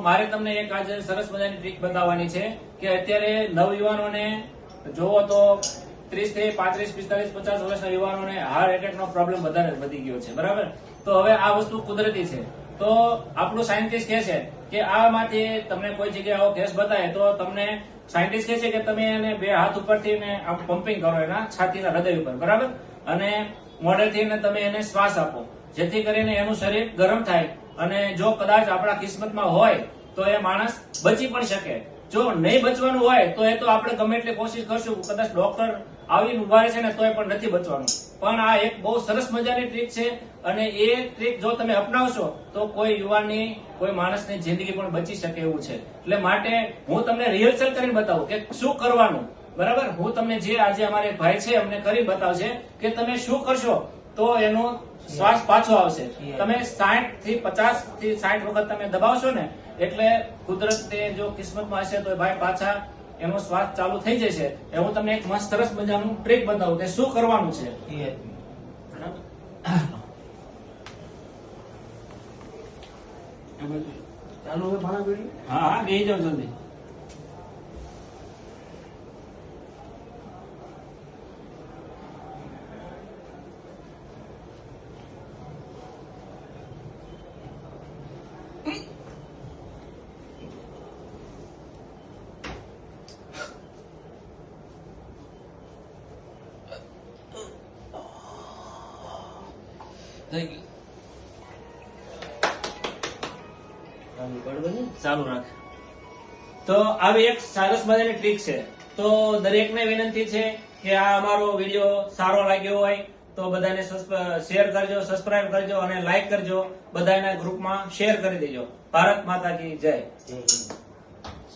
મારે તમને એક આજે સરસ મજાની ટ્રીક બતાવવાની છે કે અત્યારે નવયુવાનોને જોવો તો 30 થી 35, 45, 50 વર્ષના યુવાનોને હાર્ટ એટેક નો પ્રોબ્લેમ વધારે વધી ગયો છે, બરાબર? તો હવે આ વસ્તુ કુદરતી છે. તો આપણું સાયન્ટિસ્ટ કહે છે કે આમાંથી તમને કોઈ જગ્યાએ આવો કેસ બતાવે તો તમને સાયન્ટિસ્ટ કહે છે કે તમે એને 2 હાથ ઉપરથી આમ પમ્પિંગ કરો એના છાતીના હૃદય ઉપર, બરાબર? અને મોઢેથી તમે એને શ્વાસ આપો, જેથી કરીને એનું શરીર ગરમ થાય અને જો કદાચ આપણા કિસ્મતમાં હોય તો એ માણસ બચી પણ શકે. જો નહીં બચવાનું હોય તો એ તો આપણે ગમે એટલી કોશિશ કરશું, કદાચ ડોક્ટર આવીને ઉભા રહેશે ને તોય પણ નથી બચવાનું. પણ આ એક બહુ સરસ મજાની ટ્રીક છે અને એ ટ્રીક જો તમે અપનાવશો તો કોઈ યુવાનની, કોઈ માણસની જિંદગી પણ બચી શકે એવું છે. એટલે માટે હું તમને રિહર્સલ કરીને બતાવું કે શું કરવાનું, બરાબર? હું તમને જે આજે અમારે ભાઈ છે અમને કરી બતાવશે કે તમે શું કરશો તો એનો શ્વાસ પાછો આવશે. તમે 60 થી 50 થી 60 વખત તમે દબાવશો ને એટલે કુદરતે જો કિસ્મતમાં હશે તો ભાઈ પાછા એનો શ્વાસ ચાલુ થઈ જશે. એ હું તમને એક મસ્ત સરસ મજાનું ટ્રીક બતાવું કે શું કરવાનું છે. ચાલુ હવે ભાણા બેડી. હા હા, બેસી જાઓ જલ્દી. ચાલુ રાખ. તો આવી એક સરસ મજાની ટ્રીક છે. તો દરેકને વિનંતી છે કે આ અમારો વિડીયો સારો લાગ્યો હોય તો બધાને શેર કરજો, સબસ્ક્રાઇબ કરજો અને લાઈક કરજો. બધાના ગ્રુપમાં શેર કરી દેજો. ભારત માતા કી જય. જય હિન્દ.